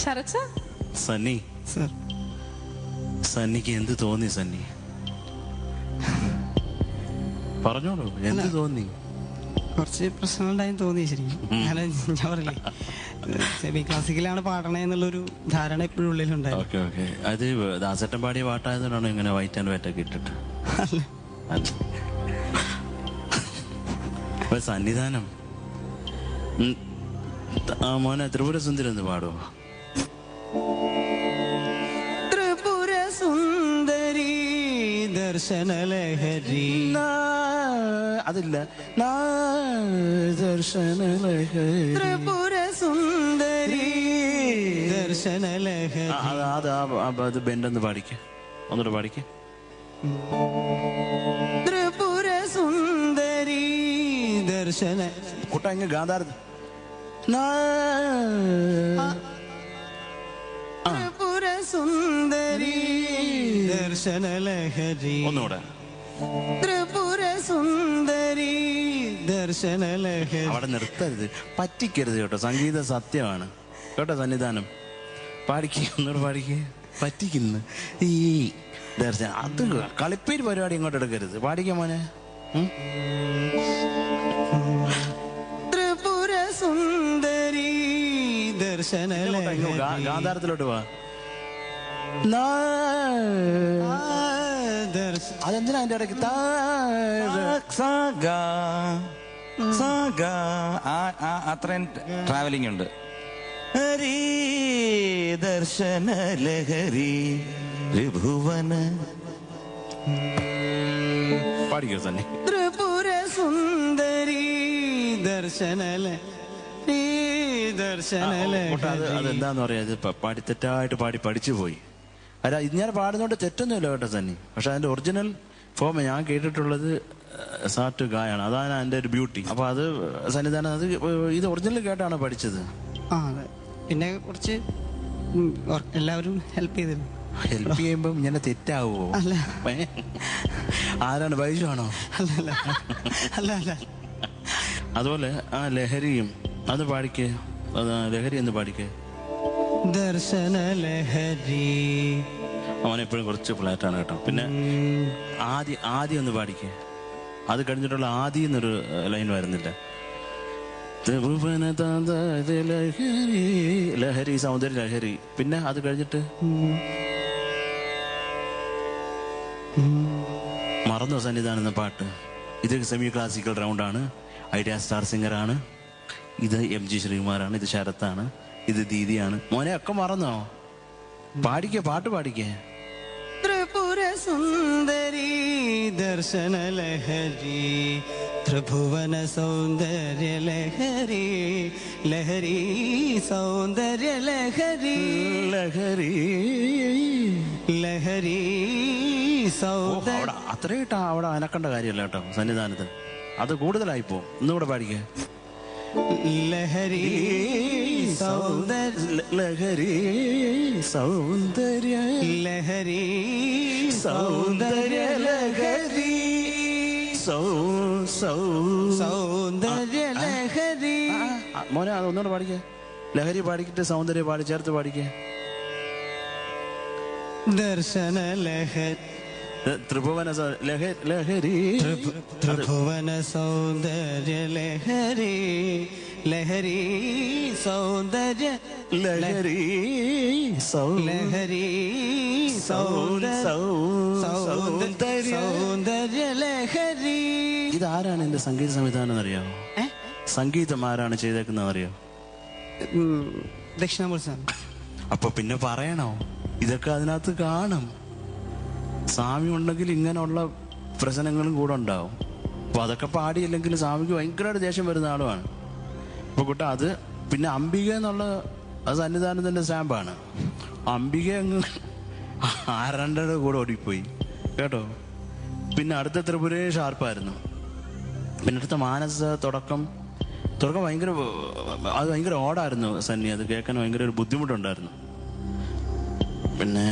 ശരച്ച Sunny sir, സണ്ണിക്ക് എന്ത് തോന്നി? സണ്ണി പറഞ്ഞോളൂ, എന്ത് തോന്നി? കുറച്ച് പ്രശ്നങ്ങളുണ്ടായെന്ന് തോന്നി. ശരിക്കും ഞാൻ പറയില്ലേ, സെമി ക്ലാസിക്കലാണ് പാടണേ എന്നുള്ളൊരു ധാരണ എപ്പോഴും ഉള്ളിലുണ്ടായിരുന്നു. Okay okay. അത് ദാസേട്ടൻ പാടിയ പാട്ടായതുകൊണ്ടാണോ ഇങ്ങനെ വൈറ്റ് ആൻഡ് വൈറ്റ് ഒക്കെ ഇട്ടിട്ട്? അപ്പൊ സന്നിധാനം മോനെ ത്രിപുര സുന്ദരി ഒന്ന് പാടുവോ? ത്രിപുര സുന്ദരി ദർശനലഹരി. അതില്ല, ദർശനലഹരി. ത്രിപുര സുന്ദരി ദർശനലഹരി. അത് ബെൻഡൊന്ന് പാടിക്കേ, ഒന്നുകൂടെ പാടിക്കേ. ത്രിപുര സുന്ദരി ദർശന കുട്ട ഇങ്ങ് ഗാന്ധാര. ത്രിപുര സുന്ദരി ദർശനലഹരി. ഒന്നുകൂടെ. ത്രിപുര സുന്ദരി ദർശനലഹരി. അവിടെ നിർത്തരുത്, പറ്റിക്കരുത് കേട്ടോ. സംഗീത സത്യമാണ് കേട്ടോ. സന്നിധാനം പാടിക്കേ, ഒന്നുകൂടെ പാടിക്കേ. പറ്റിക്കുന്നു ഈ ദർശനം. അത് കളിപ്പേര് പരിപാടി ഇങ്ങോട്ട് എടുക്കരുത്. പാടിക്കേ മോനെ. ത്രിപുര സുന്ദരി ദർശനലഹരി. ഗാന്ധാരത്തിലോട്ട് വാ. അതെന്തിനാ അതിന്റെ ഇടയ്ക്ക് അത്രയും ട്രാവലിംഗ് ഉണ്ട്. ഹരി ദർശന ലഹരി ത്രിഭുവന. പാടിക്കോ തന്നെ. ത്രിപുര സുന്ദരി ദർശനലഹരി ദർശനലഹരി. അതെന്താന്ന് പറയാ, ഇത് പാടി തെറ്റായിട്ട് പാടി പഠിച്ചു പോയി. അല്ല, ഇത് ഞാൻ പാടുന്നോണ്ട് തെറ്റൊന്നുമില്ല കേട്ടോ സന്നി. പക്ഷെ അതിന്റെ ഒറിജിനൽ ഫോം ഞാൻ കേട്ടിട്ടുള്ളത് സാറ്റ് ഗായാണ്. അതാണ് അതിന്റെ ഒരു ബ്യൂട്ടി. അപ്പൊ അത് സന്നിധാനം അത് ഇത് ഒറിജിനൽ കേട്ടാണ് പഠിച്ചത്. അതെ. പിന്നെ കുറച്ച് എല്ലാവരും ഹെൽപ്പ് ചെയ്തിരുന്നു. ഹെൽപ്പ് ചെയ്യുമ്പോ ഇങ്ങനെ തെറ്റാവോ? അല്ല. ആരാണ്, ബൈജു ആണോ? അല്ല അല്ല അല്ല. അതുപോലെ ആ ലഹരിയും അത് പാടിക്കേ. ലഹരി എന്ന് പാടിക്കേ. ദർശനലഹരി. അവനെപ്പോഴും കുറച്ച് ഫ്ലാറ്റാണ് കേട്ടോ. പിന്നെ ആദ്യം ഒന്ന് പാടിക്കേ. അത് കഴിഞ്ഞിട്ടുള്ള ആദ്യം എന്നൊരു ലൈൻ വരുന്നില്ല. ലഹരി ലഹരി സൗന്ദര്യ ലഹരി. പിന്നെ അത് കഴിഞ്ഞിട്ട് മറന്നോ സന്നിധാനം എന്ന പാട്ട്? ഇത് സെമി ക്ലാസിക്കൽ റൗണ്ടാണ്. ഐഡിയ സ്റ്റാർ സിംഗറാണ്. ഇത് MG ശ്രീകുമാറാണ്. ഇത് ശരത്താണ്. ഇത് ദീദിയാണ്. മോനെ ഒക്കെ മറന്നോ? പാടിക്കേ, പാട്ട് പാടിക്കേ. ത്രിപുര സുന്ദരി ദർശനലഹരി ത്രിഭുവന സൗന്ദര്യ ലഹരി ലഹരി സൗന്ദര്യ ലഹരി ലഹരി ലഹരി സൗന്ദര്യ. അത്രയിട്ടാ അവിടെ അനക്കേണ്ട കാര്യമല്ല കേട്ടോ സന്നിധാനത്തിന്. അത് കൂടുതലായിപ്പോ. ഒന്നുകൂടെ പാടിക്കേ. ലഹരി സൗന്ദര്യ ലഹരി സൗന്ദര്യ ലഹരി സൗന്ദര്യ ലഹരി സൗന്ദര്യ ലഹരി. മോനെ അത് ഒന്നുകൂടെ പാടിക്കേ. ലഹരി പാടിക്കിട്ട് സൗന്ദര്യം പാടി ചേർത്ത് പാടിക്കേ. ദർശന ലഹരി ത്രിഭുവന ലഹരി ത്രിഭുവന സൗന്ദര്യ ലഹരി ലഹരി സൗന്ദര്യ ലഹരി ലഹരി സൗന്ദര്യ ലഹരി. ഇതാരാണ് എന്റെ സംഗീത സംവിധാനം എന്നറിയാമോ? സംഗീതം ആരാണ് ചെയ്തേക്കുന്നത് അറിയോ? ദക്ഷിണാമൂർത്തി. അപ്പൊ പിന്നെ പറയണോ? ഇതൊക്കെ അതിനകത്ത് കാണും. സ്വാമി ഉണ്ടെങ്കിൽ ഇങ്ങനെയുള്ള പ്രശ്നങ്ങളും കൂടെ ഉണ്ടാവും. അപ്പൊ അതൊക്കെ പാടിയില്ലെങ്കിൽ സ്വാമിക്ക് ഭയങ്കരമായിട്ട് ദേഷ്യം വരുന്ന ആളുമാണ്. ഇപ്പൊ കൂട്ട അത് പിന്നെ അംബിക എന്നുള്ള അത് സന്നിധാനത്തിന്റെ സ്റ്റാമ്പാണ്. അംബിക അങ്ങ് ആരണ്ടയുടെ കൂടെ ഓടിപ്പോയി കേട്ടോ. പിന്നെ അടുത്ത ത്രിപുരയെ ഷാർപ്പായിരുന്നു. പിന്നെ അടുത്ത മാനസ തുടക്കം ഭയങ്കര അത് ഭയങ്കര ഓടായിരുന്നു സന്നി. അത് കേൾക്കാൻ ഭയങ്കര ഒരു ബുദ്ധിമുട്ടുണ്ടായിരുന്നു. പിന്നെ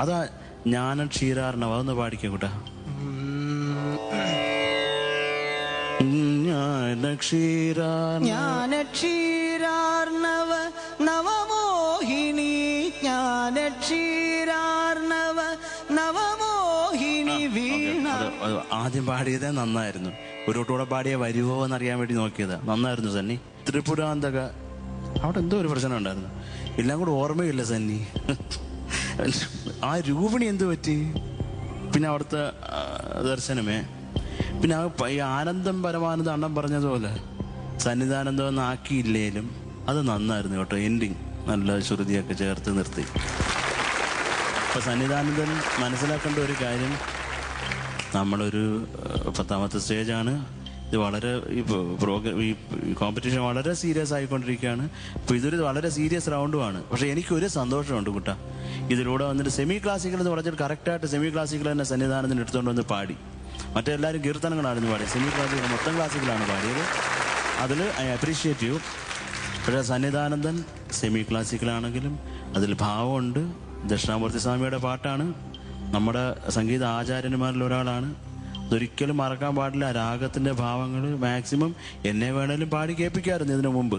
അതാ ജ്ഞാന ക്ഷീരാർണവ. അതൊന്ന് പാടിക്കേ കൂട്ടാ. ജ്ഞാനക്ഷീരാർണവ നവമോ ആദ്യം പാടിയത് നന്നായിരുന്നു. ഒരു കൂടെ പാടിയ വരുവോ എന്നറിയാൻ വേണ്ടി നോക്കിയതാ. നന്നായിരുന്നു സണ്ണി. ത്രിപുരാന്തക അവിടെ എന്തോ ഒരു പ്രശ്നം ഉണ്ടായിരുന്നു, എല്ലാം കൂടെ ഓർമ്മയില്ല സണ്ണി. ആ രൂപിണി എന്ത് പറ്റി? പിന്നെ അവിടുത്തെ ദർശനമേ, പിന്നെ ഈ ആനന്ദം പരമാനന്ദം അണ്ണൻ പറഞ്ഞതുപോലെ സന്നിധാനന്ദം ഒന്നും ആക്കിയില്ലേലും അത് നന്നായിരുന്നു കേട്ടോ. എൻഡിങ് നല്ല ശ്രുതിയൊക്കെ ചേർത്ത് നിർത്തി. അപ്പൊ സന്നിധാനന്ദൻ മനസ്സിലാക്കേണ്ട ഒരു കാര്യം, നമ്മളൊരു 10ാമത്തെ സ്റ്റേജാണ്. ഇത് വളരെ ഈ കോമ്പറ്റീഷൻ വളരെ സീരിയസ് ആയിക്കൊണ്ടിരിക്കുകയാണ്. അപ്പോൾ ഇതൊരു വളരെ സീരിയസ് റൗണ്ടുമാണ്. പക്ഷെ എനിക്കൊരു സന്തോഷമുണ്ട് കുട്ടാ, ഇതിലൂടെ വന്നിട്ട് സെമി ക്ലാസിക്കൽ എന്ന് പറഞ്ഞിട്ട് കറക്റ്റായിട്ട് സെമി ക്ലാസിക്കൽ തന്നെ സന്നിധാനത്തിന് എടുത്തുകൊണ്ട് വന്ന് പാടി. മറ്റെല്ലാവരും കീർത്തനങ്ങളായിരുന്നു പാടി, സെമി ക്ലാസിക്കൽ മൊത്തം ക്ലാസിക്കലാണ് പാടിയത്. അതിൽ ഐ അപ്രീഷിയേറ്റ് യു. പക്ഷേ സന്നിധാനന്ദൻ സെമി ക്ലാസിക്കലാണെങ്കിലും അതിൽ ഭാവമുണ്ട്. ദക്ഷിണാമൂർത്തി സ്വാമിയുടെ പാട്ടാണ്, നമ്മുടെ സംഗീത ആചാര്യന്മാരിൽ ഒരാളാണ്. അതൊരിക്കലും മറക്കാൻ പാടില്ല. രാഗത്തിന്റെ ഭാവങ്ങൾ മാക്സിമം എന്നെ വേണേലും പാടി കേൾപ്പിക്കാമായിരുന്നു ഇതിനു മുമ്പ്.